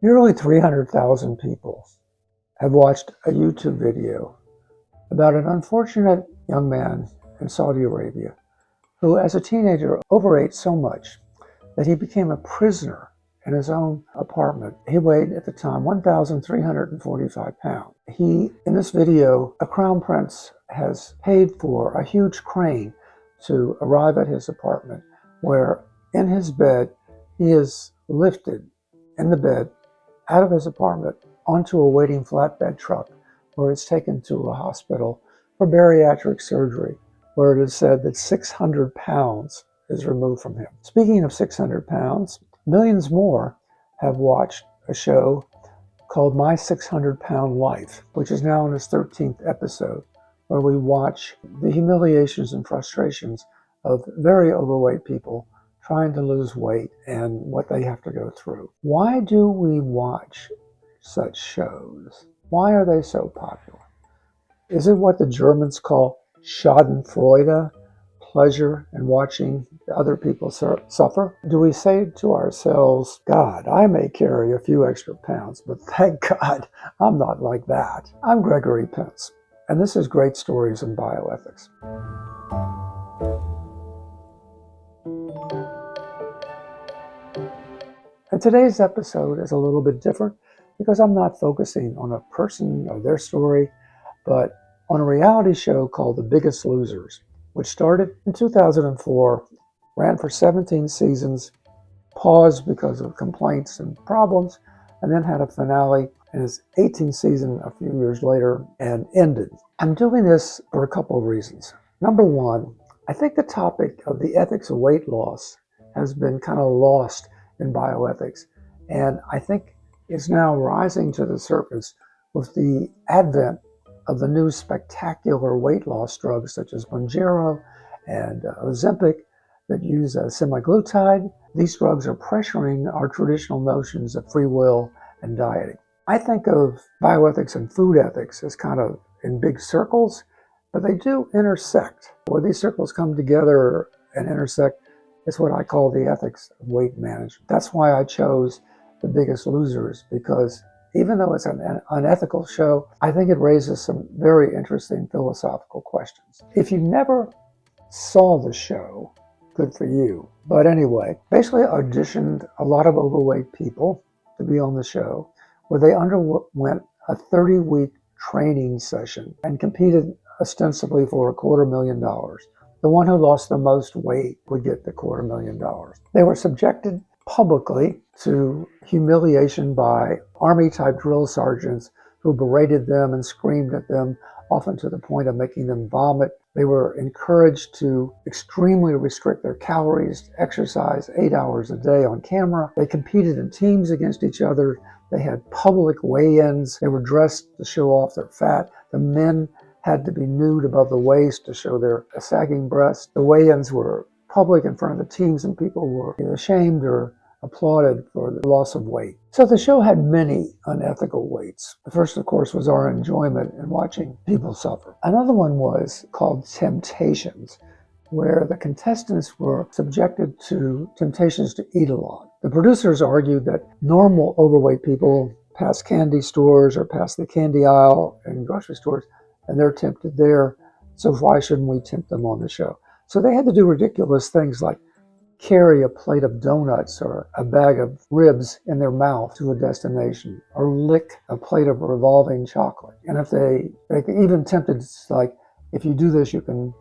Nearly 300,000 people have watched a YouTube video about an unfortunate young man in Saudi Arabia who, as a teenager, overate so much that he became a prisoner in his own apartment. He weighed at the time 1,345 pounds. In this video, a crown prince has paid for a huge crane to arrive at his apartment, where in his bed, he is lifted in the bed out of his apartment onto a waiting flatbed truck, where it's taken to a hospital for bariatric surgery, where it is said that 600 pounds is removed from him. Speaking of 600 pounds, millions more have watched a show called My 600-Pound Life, which is now in its 13th episode, where we watch the humiliations and frustrations of very overweight people trying to lose weight and what they have to go through. Why do we watch such shows? Why are they so popular? Is it what the Germans call Schadenfreude, pleasure in watching other people suffer? Do we say to ourselves, God, I may carry a few extra pounds, but thank God I'm not like that? I'm Gregory Pence, and this is Great Stories in Bioethics. And today's episode is a little bit different because I'm not focusing on a person or their story, but on a reality show called The Biggest Losers, which started in 2004, ran for 17 seasons, paused because of complaints and problems, and then had a finale in its 18th season a few years later and ended. I'm doing this for a couple of reasons. Number one, I think the topic of the ethics of weight loss has been kind of lost in bioethics, and I think it's now rising to the surface with the advent of the new spectacular weight loss drugs such as Mounjaro and Ozempic that use semaglutide. These drugs are pressuring our traditional notions of free will and dieting. I think of bioethics and food ethics as kind of in big circles, but they do intersect. Where these circles come together and intersect is what I call the ethics of weight management. That's why I chose The Biggest Losers, because even though it's an unethical show, I think it raises some very interesting philosophical questions. If you never saw the show, good for you. But anyway, basically auditioned a lot of overweight people to be on the show, where they underwent a 30-week training session and competed ostensibly for $250,000. The one who lost the most weight would get the $250,000. They were subjected publicly to humiliation by army-type drill sergeants who berated them and screamed at them, often to the point of making them vomit. They were encouraged to extremely restrict their calories, exercise 8 hours a day on camera. They competed in teams against each other. They had public weigh-ins. They were dressed to show off their fat. The men had to be nude above the waist to show their sagging breasts. The weigh-ins were public in front of the teams, and people were either shamed or applauded for the loss of weight. So the show had many unethical weights. The first, of course, was our enjoyment in watching people suffer. Another one was called temptations, where the contestants were subjected to temptations to eat a lot. The producers argued that normal overweight people pass candy stores or pass the candy aisle in grocery stores, and they're tempted there, so why shouldn't we tempt them on the show? So they had to do ridiculous things like carry a plate of donuts or a bag of ribs in their mouth to a destination, or lick a plate of revolving chocolate. And if they even tempted, like, if you do this, you can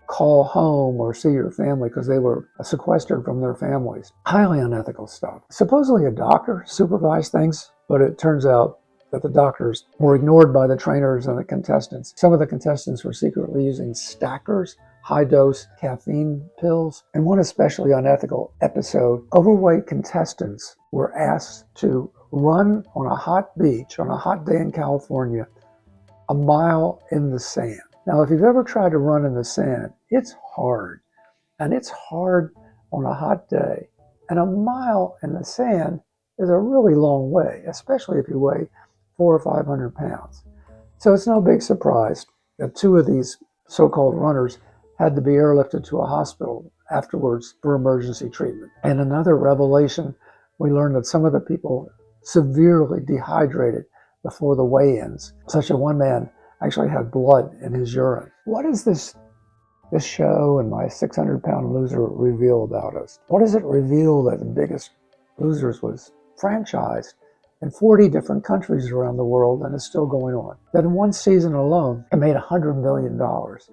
call home or see your family, because they were sequestered from their families. Highly unethical stuff. Supposedly a doctor supervised things, but it turns out that the doctors were ignored by the trainers and the contestants. Some of the contestants were secretly using stackers, high-dose caffeine pills. In one especially unethical episode, overweight contestants were asked to run on a hot beach on a hot day in California, a mile in the sand. Now, if you've ever tried to run in the sand, it's hard. And it's hard on a hot day. And a mile in the sand is a really long way, especially if you weigh 400 or 500 pounds. So it's no big surprise that two of these so-called runners had to be airlifted to a hospital afterwards for emergency treatment. And another revelation, we learned that some of the people severely dehydrated before the weigh-ins, such that one man actually had blood in his urine. What does this show and my 600-pound loser reveal about us? What does it reveal that The Biggest Losers was franchised in 40 different countries around the world and is still going on? That in one season alone, it made $100 million,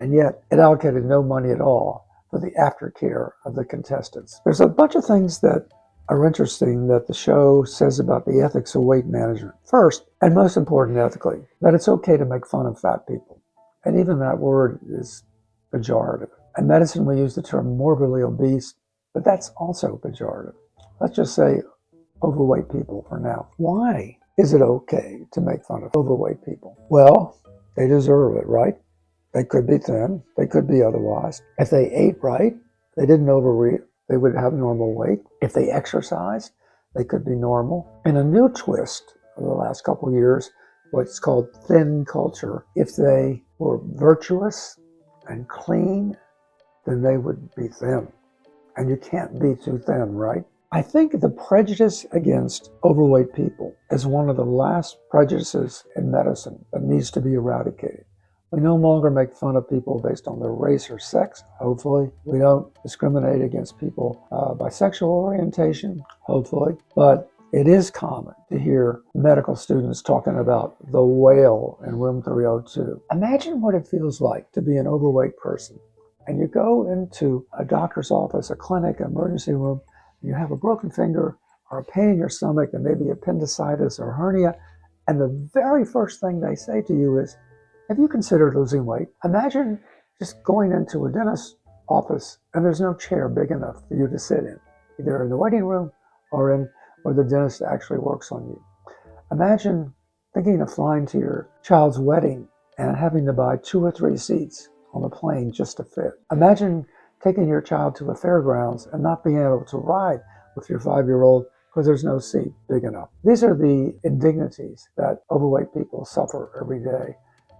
and yet it allocated no money at all for the aftercare of the contestants. There's a bunch of things that are interesting that the show says about the ethics of weight management. First, and most important ethically, that it's okay to make fun of fat people. And even that word is pejorative. In medicine, we use the term morbidly obese, but that's also pejorative. Let's just say overweight people for now. Why is it okay to make fun of overweight people? Well, they deserve it, right? They could be thin, they could be otherwise. If they ate right, they didn't overeat, they would have normal weight. If they exercised, they could be normal. And a new twist of the last couple of years, what's called thin culture. If they were virtuous and clean, then they would be thin. And you can't be too thin, right? I think the prejudice against overweight people is one of the last prejudices in medicine that needs to be eradicated. We no longer make fun of people based on their race or sex, hopefully. We don't discriminate against people by sexual orientation, hopefully. But it is common to hear medical students talking about the whale in room 302. Imagine what it feels like to be an overweight person. And you go into a doctor's office, a clinic, an emergency room, and you have a broken finger or a pain in your stomach and maybe appendicitis or hernia. And the very first thing they say to you is, have you considered losing weight? Imagine just going into a dentist's office and there's no chair big enough for you to sit in, either in the waiting room or in where the dentist actually works on you. Imagine thinking of flying to your child's wedding and having to buy 2 or 3 seats on the plane just to fit. Imagine taking your child to a fairgrounds and not being able to ride with your 5-year-old because there's no seat big enough. These are the indignities that overweight people suffer every day.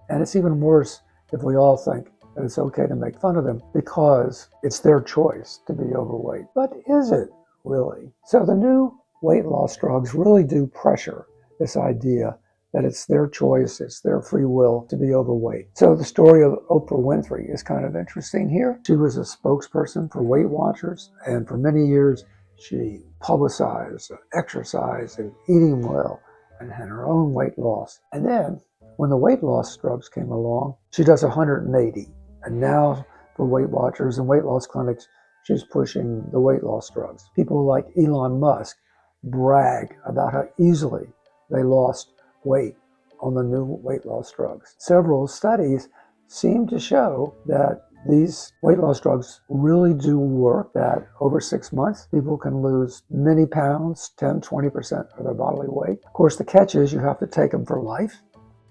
And it's even worse if we all think that it's okay to make fun of them because it's their choice to be overweight. But is it really? So the new weight loss drugs really do pressure this idea that it's their choice, it's their free will to be overweight. So the story of Oprah Winfrey is kind of interesting here. She was a spokesperson for Weight Watchers, and for many years she publicized exercise and eating well and had her own weight loss. And then when the weight loss drugs came along, she does 180. And now for Weight Watchers and weight loss clinics, she's pushing the weight loss drugs. People like Elon Musk brag about how easily they lost weight on the new weight loss drugs. Several studies seem to show that these weight loss drugs really do work, that over 6 months, people can lose many pounds, 10, 20% of their bodily weight. Of course, the catch is you have to take them for life.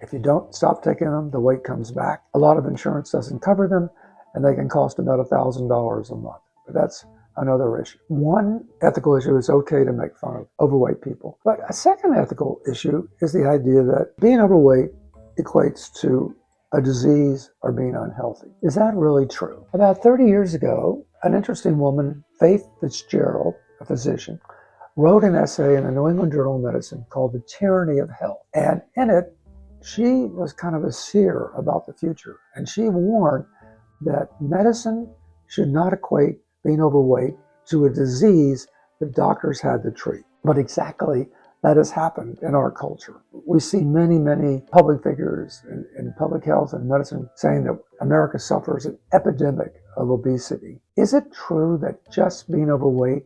If you don't stop taking them, the weight comes back. A lot of insurance doesn't cover them, and they can cost about $1,000 a month. But that's another issue. One ethical issue is okay to make fun of overweight people. But a second ethical issue is the idea that being overweight equates to a disease or being unhealthy. Is that really true? About 30 years ago, an interesting woman, Faith Fitzgerald, a physician, wrote an essay in the New England Journal of Medicine called The Tyranny of Health. And in it, she was kind of a seer about the future. And she warned that medicine should not equate being overweight to a disease that doctors had to treat. But exactly that has happened in our culture. We see many public figures in public health and medicine saying that America suffers an epidemic of obesity. Is it true that just being overweight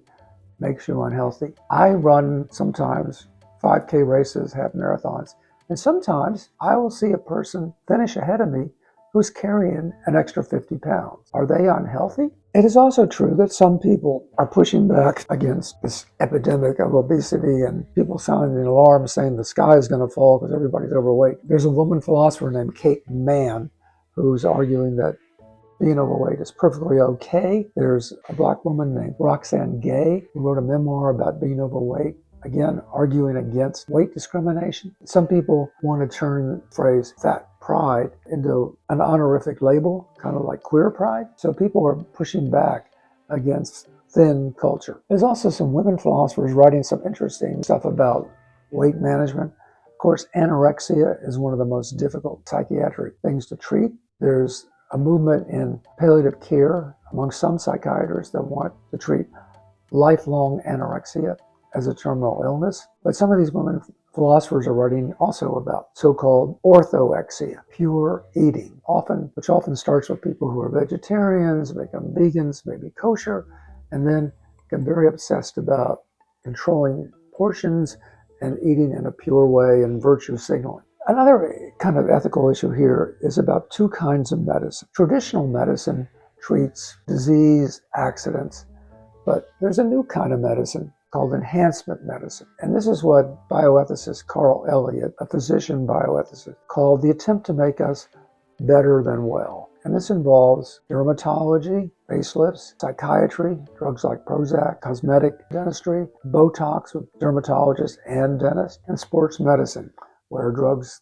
makes you unhealthy? I run sometimes 5K races, half marathons, and sometimes I will see a person finish ahead of me who's carrying an extra 50 pounds. Are they unhealthy? It is also true that some people are pushing back against this epidemic of obesity and people sounding the alarm saying the sky is going to fall because everybody's overweight. There's a woman philosopher named Kate Mann who's arguing that being overweight is perfectly okay. There's a black woman named Roxane Gay who wrote a memoir about being overweight, again, arguing against weight discrimination. Some people want to turn the phrase fat pride into an honorific label, kind of like queer pride. So people are pushing back against thin culture. There's also some women philosophers writing some interesting stuff about weight management. Of course, anorexia is one of the most difficult psychiatric things to treat. There's a movement in palliative care among some psychiatrists that want to treat lifelong anorexia as a terminal illness. But some of these women philosophers are writing also about so-called orthorexia, pure eating, which often starts with people who are vegetarians, become vegans, maybe kosher, and then get very obsessed about controlling portions and eating in a pure way and virtue signaling. Another kind of ethical issue here is about two kinds of medicine. Traditional medicine treats disease, accidents, but there's a new kind of medicine called enhancement medicine. And this is what bioethicist Carl Elliott, a physician bioethicist, called the attempt to make us better than well. And this involves dermatology, facelifts, psychiatry, drugs like Prozac, cosmetic dentistry, Botox with dermatologists and dentists, and sports medicine, where drugs,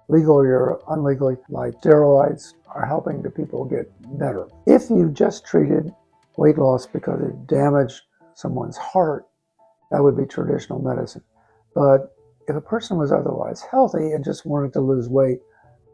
legally or unlegally, like steroids, are helping the people get better. If you just treated weight loss because it damaged someone's heart, that would be traditional medicine. But if a person was otherwise healthy and just wanted to lose weight,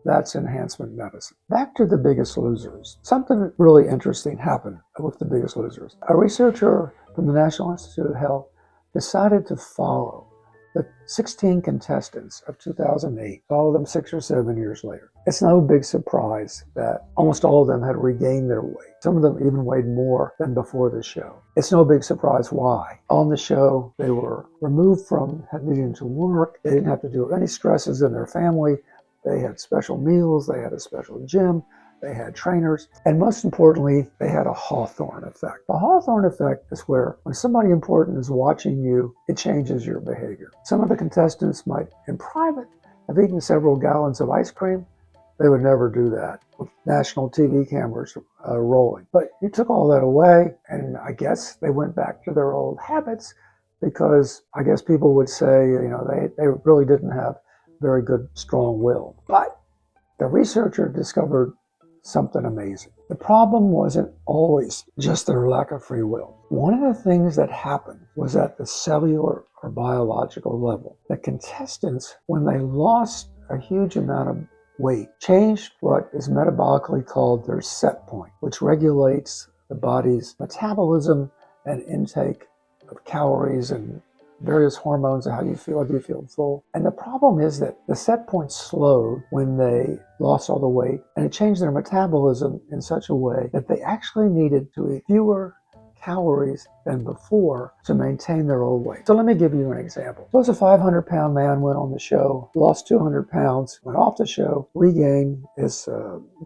that's enhancement medicine. Back to The Biggest Losers. Something really interesting happened with The Biggest Losers. A researcher from the National Institute of Health decided to follow the 16 contestants of 2008, follow them 6 or 7 years later. It's no big surprise that almost all of them had regained their weight. Some of them even weighed more than before the show. It's no big surprise why. On the show, they were removed from needing to work. They didn't have to deal with any stresses in their family. They had special meals, they had a special gym, they had trainers, and most importantly, they had a Hawthorne effect. The Hawthorne effect is where when somebody important is watching you, it changes your behavior. Some of the contestants might, in private, have eaten several gallons of ice cream. They would never do that with national TV cameras rolling. But you took all that away, and I guess they went back to their old habits because I guess people would say, they really didn't have very good, strong will. But the researcher discovered something amazing. The problem wasn't always just their lack of free will. One of the things that happened was at the cellular or biological level. The contestants, when they lost a huge amount of weight, changed what is metabolically called their set point, which regulates the body's metabolism and intake of calories and various hormones and how you feel, whether you feel full. And the problem is that the set point slowed when they lost all the weight, and it changed their metabolism in such a way that they actually needed to eat fewer calories than before to maintain their old weight. So let me give you an example. Suppose a 500-pound man went on the show, lost 200 pounds, went off the show, regained his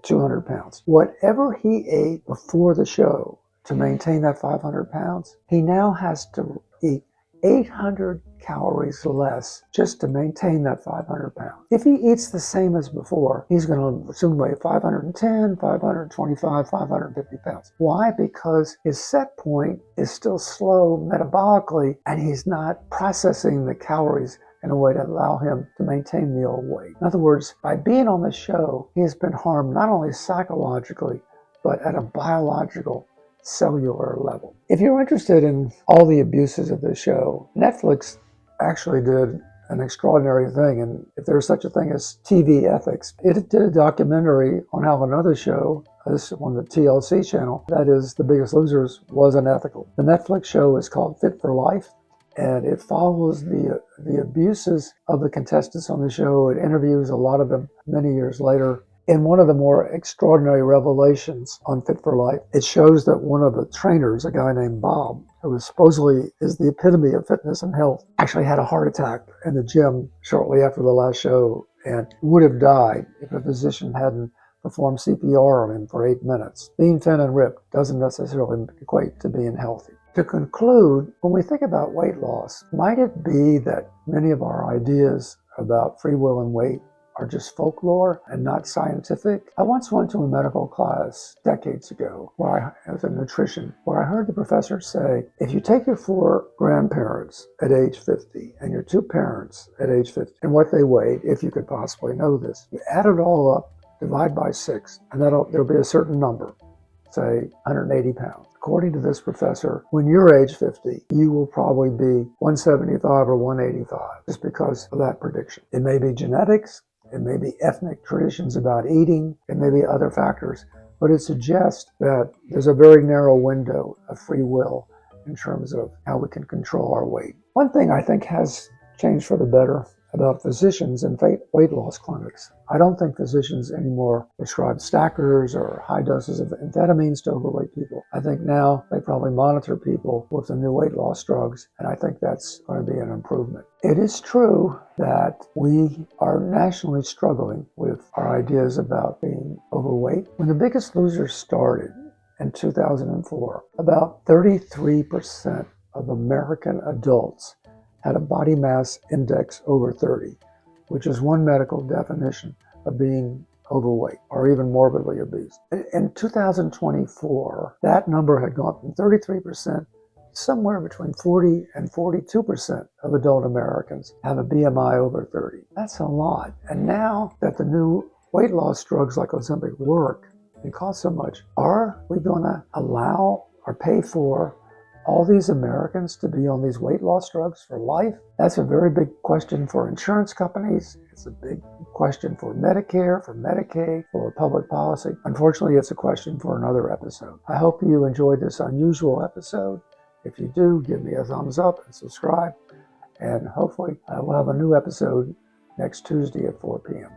200 pounds. Whatever he ate before the show to maintain that 500 pounds, he now has to eat 800 calories less just to maintain that 500 pounds. If he eats the same as before, he's going to soon weigh 510, 525, 550 pounds. Why? Because his set point is still slow metabolically, and he's not processing the calories in a way to allow him to maintain the old weight. In other words, by being on the show, he has been harmed not only psychologically, but at a biological cellular level. If you're interested in all the abuses of the show, Netflix actually did an extraordinary thing, and if there's such a thing as TV ethics, it did a documentary on how another show, this on the TLC channel, that is The Biggest Losers, was unethical. The Netflix show is called Fit for Life, and it follows the abuses of the contestants on the show. It interviews a lot of them many years later. In one of the more extraordinary revelations on Fit for Life, it shows that one of the trainers, a guy named Bob, who supposedly is the epitome of fitness and health, actually had a heart attack in the gym shortly after the last show and would have died if a physician hadn't performed CPR on him for 8 minutes. Being thin and ripped doesn't necessarily equate to being healthy. To conclude, when we think about weight loss, might it be that many of our ideas about free will and weight are just folklore and not scientific? I once went to a medical class decades ago as a nutrition, where I heard the professor say, if you take your 4 grandparents at age 50 and your 2 parents at age 50 and what they weighed, if you could possibly know this, you add it all up, divide by 6, and there'll be a certain number, say 180 pounds. according to this professor, when you're age 50, you will probably be 175 or 185 just because of that prediction. It may be genetics, it may be ethnic traditions about eating, it may be other factors, but it suggests that there's a very narrow window of free will in terms of how we can control our weight. One thing I think has changed for the better about physicians and weight loss clinics. I don't think physicians anymore prescribe stackers or high doses of amphetamines to overweight people. I think now they probably monitor people with the new weight loss drugs, and I think that's going to be an improvement. It is true that we are nationally struggling with our ideas about being overweight. When The Biggest Loser started in 2004, about 33% of American adults had a body mass index over 30, which is one medical definition of being overweight or even morbidly obese. In 2024, that number had gone from 33%, somewhere between 40 and 42% of adult Americans have a BMI over 30. That's a lot. And now that the new weight loss drugs like Ozempic work and cost so much, are we going to allow or pay for all these Americans to be on these weight loss drugs for life? That's a very big question for insurance companies. It's a big question for Medicare, for Medicaid, for public policy. Unfortunately, it's a question for another episode. I hope you enjoyed this unusual episode. If you do, give me a thumbs up and subscribe. And hopefully we'll have a new episode next Tuesday at 4 p.m.